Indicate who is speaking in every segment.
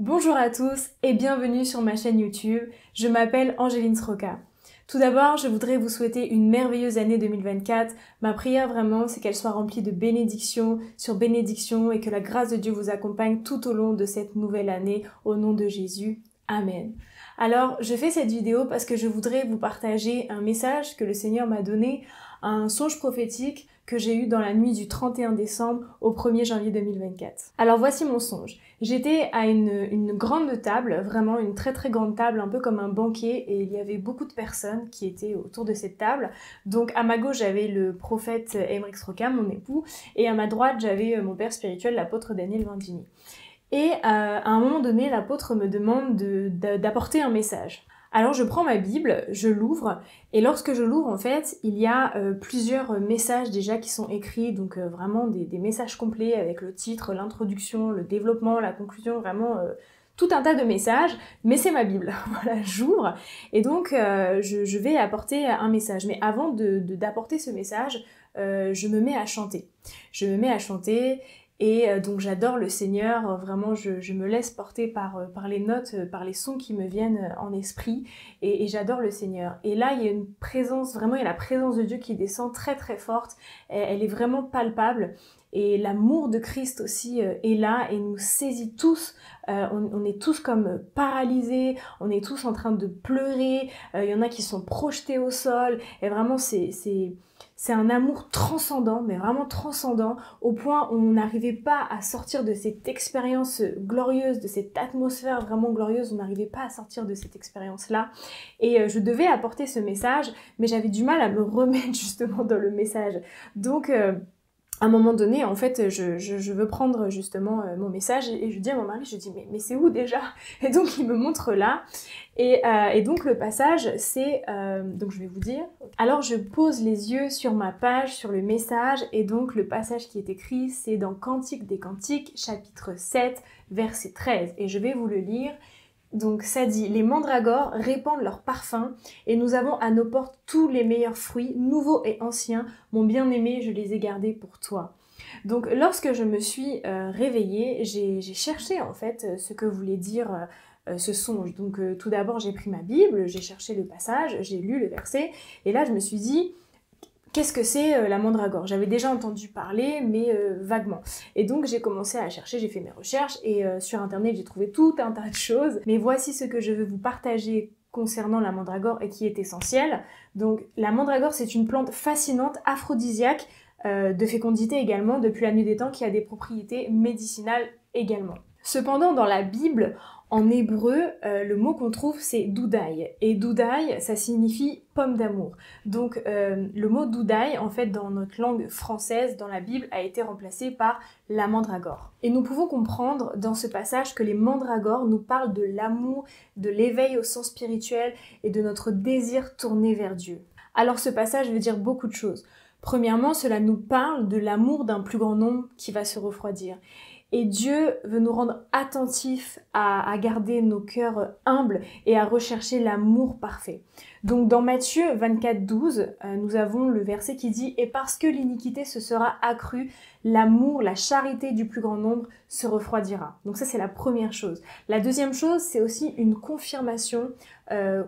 Speaker 1: Bonjour à tous et bienvenue sur ma chaîne YouTube. Je m'appelle Angéline Sroka. Tout d'abord, je voudrais vous souhaiter une merveilleuse année 2024. Ma prière vraiment, c'est qu'elle soit remplie de bénédictions sur bénédictions et que la grâce de Dieu vous accompagne tout au long de cette nouvelle année au nom de Jésus. Amen. Alors, je fais cette vidéo parce que je voudrais vous partager un message que le Seigneur m'a donné, un songe prophétique que j'ai eu dans la nuit du 31 décembre au 1er janvier 2024. Alors voici mon songe. J'étais à une grande table, vraiment une très très grande table, un peu comme un banquet, et il y avait beaucoup de personnes qui étaient autour de cette table. Donc à ma gauche j'avais le prophète Emeric Sroka, mon époux, et à ma droite j'avais mon père spirituel, l'apôtre Daniel Vandini. Et à un moment donné, l'apôtre me demande d'apporter un message. Alors je prends ma Bible, je l'ouvre, et lorsque je l'ouvre, en fait, il y a plusieurs messages déjà qui sont écrits, donc vraiment des messages complets avec le titre, l'introduction, le développement, la conclusion, vraiment tout un tas de messages, mais c'est ma Bible. Voilà, j'ouvre, et donc je vais apporter un message. Mais avant d'apporter ce message, je me mets à chanter. Je me mets à chanter, et donc j'adore le Seigneur, vraiment je me laisse porter par les notes, par les sons qui me viennent en esprit, et j'adore le Seigneur. Et là il y a une présence, vraiment il y a la présence de Dieu qui descend très très forte, elle est vraiment palpable, et l'amour de Christ aussi est là et nous saisit tous, on est tous comme paralysés, on est tous en train de pleurer, il y en a qui sont projetés au sol, et vraiment c'est un amour transcendant, mais vraiment transcendant, au point où on n'arrivait pas à sortir de cette expérience glorieuse, de cette atmosphère vraiment glorieuse, on n'arrivait pas à sortir de cette expérience-là. Et je devais apporter ce message, mais j'avais du mal à me remettre justement dans le message. Donc à un moment donné, en fait, je veux prendre justement mon message et je dis à mon mari, je dis mais c'est où déjà? Et donc il me montre là. Et donc le passage, c'est, donc je vais vous dire. Alors je pose les yeux sur ma page, sur le message, et donc le passage qui est écrit, c'est dans Cantique des Cantiques, chapitre 7, verset 13. Et je vais vous le lire. Donc ça dit, les mandragores répandent leur parfum et nous avons à nos portes tous les meilleurs fruits, nouveaux et anciens. Mon bien-aimé, je les ai gardés pour toi. Donc lorsque je me suis réveillée, j'ai cherché en fait ce que voulait dire ce songe. Donc tout d'abord j'ai pris ma Bible, j'ai cherché le passage, j'ai lu le verset et là je me suis dit qu'est-ce que c'est la mandragore? J'avais déjà entendu parler, mais vaguement. Et donc j'ai commencé à chercher, j'ai fait mes recherches, et sur internet j'ai trouvé tout un tas de choses. Mais voici ce que je veux vous partager concernant la mandragore et qui est essentiel. Donc la mandragore, c'est une plante fascinante, aphrodisiaque, de fécondité également, depuis la nuit des temps, qui a des propriétés médicinales également. Cependant, dans la Bible, en hébreu, le mot qu'on trouve c'est doudaï. Et doudaï, ça signifie pomme d'amour. Donc le mot doudaï, en fait, dans notre langue française, dans la Bible, a été remplacé par la mandragore. Et nous pouvons comprendre dans ce passage que les mandragores nous parlent de l'amour, de l'éveil au sens spirituel et de notre désir tourné vers Dieu. Alors ce passage veut dire beaucoup de choses. Premièrement, cela nous parle de l'amour d'un plus grand nombre qui va se refroidir. Et Dieu veut nous rendre attentifs à garder nos cœurs humbles et à rechercher l'amour parfait. Donc dans Matthieu 24, 12, nous avons le verset qui dit « Et parce que l'iniquité se sera accrue, l'amour, la charité du plus grand nombre se refroidira. » Donc ça c'est la première chose. La deuxième chose, c'est aussi une confirmation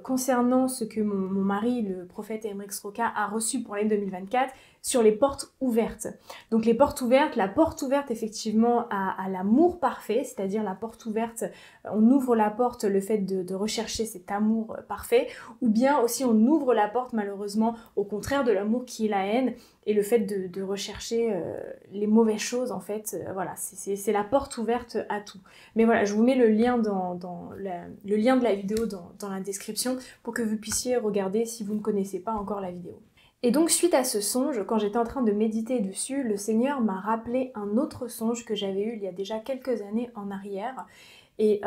Speaker 1: concernant ce que mon mari, le prophète Emeric Sroka, a reçu pour l'année 2024 sur les portes ouvertes. Donc les portes ouvertes, la porte ouverte effectivement à l'amour parfait, c'est-à-dire la porte ouverte, on ouvre la porte, le fait de rechercher cet amour parfait, ou bien aussi on ouvre la porte malheureusement au contraire de l'amour qui est la haine, et le fait de rechercher les mauvaises choses en fait, voilà, c'est la porte ouverte à tout. Mais voilà, je vous mets le lien le lien de la vidéo dans la description pour que vous puissiez regarder si vous ne connaissez pas encore la vidéo. Et donc suite à ce songe, quand j'étais en train de méditer dessus, le Seigneur m'a rappelé un autre songe que j'avais eu il y a déjà quelques années en arrière, et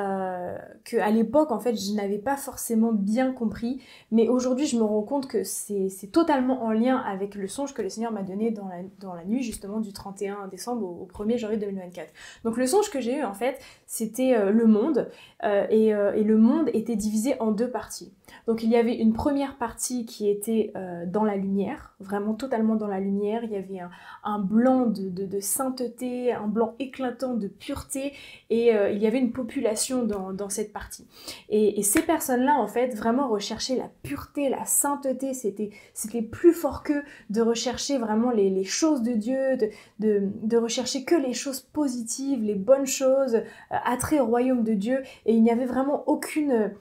Speaker 1: qu'à l'époque en fait je n'avais pas forcément bien compris, mais aujourd'hui je me rends compte que c'est totalement en lien avec le songe que le Seigneur m'a donné dans la nuit justement du 31 décembre au 1er janvier 2024. Donc le songe que j'ai eu en fait c'était le monde, et le monde était divisé en deux parties. Donc il y avait une première partie qui était dans la lumière, vraiment totalement dans la lumière, il y avait un blanc de sainteté, un blanc éclatant de pureté, et il y avait une population population dans cette partie. Et ces personnes-là, en fait, vraiment recherchaient la pureté, la sainteté. C'était plus fort qu'eux de rechercher vraiment les choses de Dieu, de rechercher que les choses positives, les bonnes choses, attrait au royaume de Dieu. Et il n'y avait vraiment aucune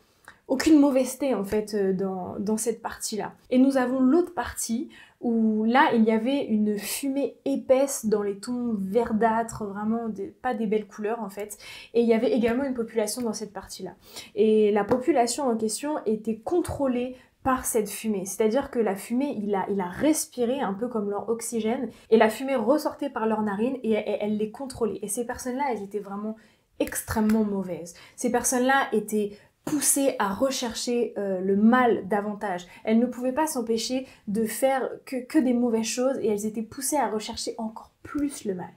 Speaker 1: mauvaiseté en fait dans cette partie-là. Et nous avons l'autre partie où là il y avait une fumée épaisse dans les tons verdâtres, vraiment pas des belles couleurs en fait. Et il y avait également une population dans cette partie-là. Et la population en question était contrôlée par cette fumée. C'est-à-dire que la fumée, il a respiré un peu comme leur oxygène et la fumée ressortait par leurs narines et elle les contrôlait. Et ces personnes-là, elles étaient vraiment extrêmement mauvaises. Ces personnes-là étaient poussées à rechercher le mal davantage. Elles ne pouvaient pas s'empêcher de faire que des mauvaises choses et elles étaient poussées à rechercher encore plus le mal.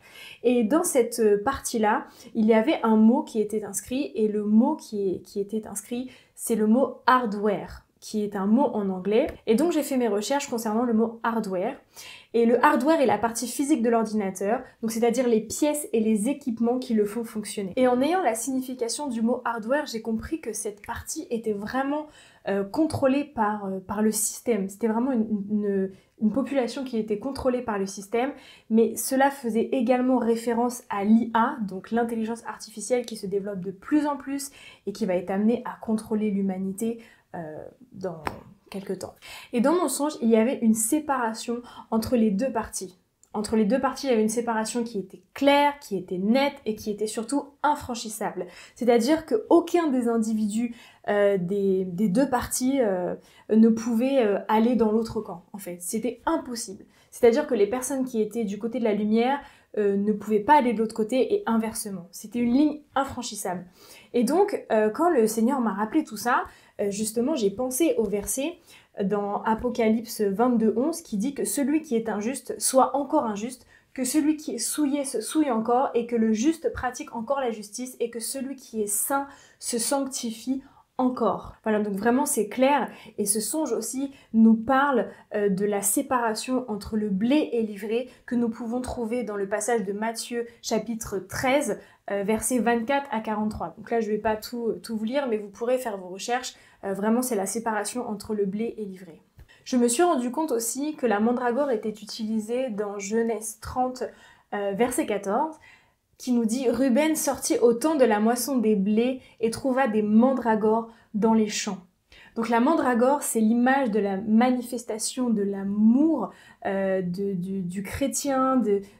Speaker 1: Et dans cette partie-là, il y avait un mot qui était inscrit et le mot qui était inscrit, c'est le mot hardware, qui est un mot en anglais. Et donc j'ai fait mes recherches concernant le mot hardware. Et le hardware est la partie physique de l'ordinateur, donc c'est-à-dire les pièces et les équipements qui le font fonctionner. Et en ayant la signification du mot hardware, j'ai compris que cette partie était vraiment contrôlée par le système. C'était vraiment une population qui était contrôlée par le système, mais cela faisait également référence à l'IA, donc l'intelligence artificielle qui se développe de plus en plus et qui va être amenée à contrôler l'humanité dans quelques temps. Et dans mon songe, il y avait une séparation entre les deux parties. Entre les deux parties, il y avait une séparation qui était claire, qui était nette et qui était surtout infranchissable. C'est-à-dire qu'aucun des individus des deux parties ne pouvait aller dans l'autre camp, en fait. C'était impossible. C'est-à-dire que les personnes qui étaient du côté de la lumière ne pouvaient pas aller de l'autre côté et inversement. C'était une ligne infranchissable. Et donc, quand le Seigneur m'a rappelé tout ça, justement, j'ai pensé au verset dans Apocalypse 22:11 qui dit que celui qui est injuste soit encore injuste, que celui qui est souillé se souille encore et que le juste pratique encore la justice et que celui qui est saint se sanctifie encore. Voilà, donc vraiment c'est clair et ce songe aussi nous parle de la séparation entre le blé et l'ivraie que nous pouvons trouver dans le passage de Matthieu chapitre 13 versets 24 à 43. Donc là je vais pas tout vous lire mais vous pourrez faire vos recherches. Vraiment c'est la séparation entre le blé et l'ivraie. Je me suis rendu compte aussi que la mandragore était utilisée dans Genèse 30 verset 14 qui nous dit « Ruben sortit au temps de la moisson des blés et trouva des mandragores dans les champs. » Donc la mandragore, c'est l'image de la manifestation de l'amour du chrétien,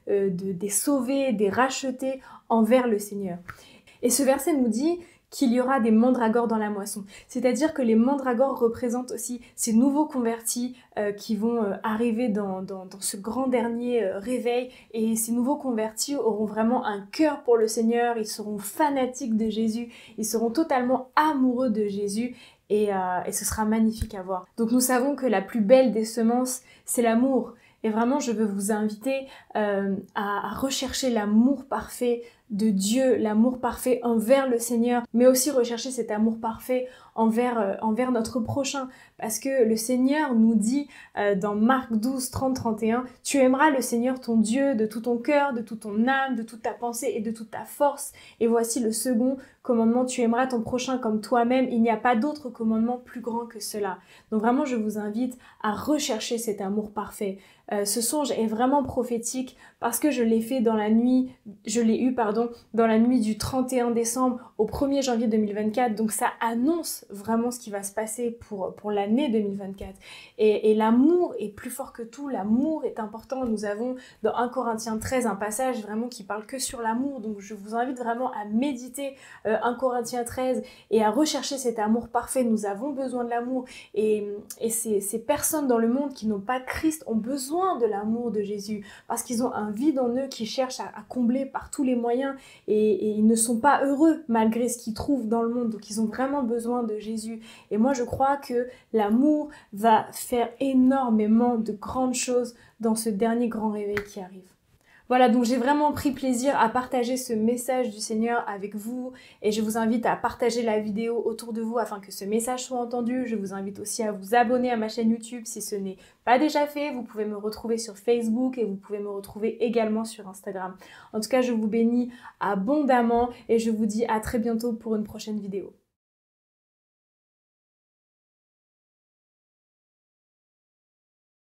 Speaker 1: des sauvés, des rachetés envers le Seigneur. Et ce verset nous dit qu'il y aura des mandragores dans la moisson. C'est-à-dire que les mandragores représentent aussi ces nouveaux convertis qui vont arriver dans ce grand dernier réveil. Et ces nouveaux convertis auront vraiment un cœur pour le Seigneur, ils seront fanatiques de Jésus, ils seront totalement amoureux de Jésus. Et ce sera magnifique à voir. Donc nous savons que la plus belle des semences, c'est l'amour. Et vraiment, je veux vous inviter à rechercher l'amour parfait de Dieu, l'amour parfait envers le Seigneur, mais aussi rechercher cet amour parfait envers notre prochain. Parce que le Seigneur nous dit dans Marc 12, 30, 31, « Tu aimeras le Seigneur ton Dieu de tout ton cœur, de toute ton âme, de toute ta pensée et de toute ta force. Et voici le second commandement, tu aimeras ton prochain comme toi-même. Il n'y a pas d'autre commandement plus grand que cela. » Donc vraiment, je vous invite à rechercher cet amour parfait. Ce songe est vraiment prophétique parce que je l'ai fait dans la nuit, dans la nuit du 31 décembre au 1er janvier 2024. Donc ça annonce vraiment ce qui va se passer pour l'année 2024. Et l'amour est plus fort que tout, l'amour est important. Nous avons dans 1 Corinthiens 13 un passage vraiment qui parle que sur l'amour. Donc je vous invite vraiment à méditer 1 Corinthiens 13 et à rechercher cet amour parfait. Nous avons besoin de l'amour et ces personnes dans le monde qui n'ont pas Christ ont besoin de l'amour de Jésus parce qu'ils ont un vide en eux qu'ils cherchent à combler par tous les moyens et ils ne sont pas heureux malgré ce qu'ils trouvent dans le monde. Donc ils ont vraiment besoin de Jésus. Et moi je crois que l'amour va faire énormément de grandes choses dans ce dernier grand réveil qui arrive. Voilà, donc j'ai vraiment pris plaisir à partager ce message du Seigneur avec vous et je vous invite à partager la vidéo autour de vous afin que ce message soit entendu. Je vous invite aussi à vous abonner à ma chaîne YouTube si ce n'est pas déjà fait. Vous pouvez me retrouver sur Facebook et vous pouvez me retrouver également sur Instagram. En tout cas, je vous bénis abondamment et je vous dis à très bientôt pour une prochaine vidéo.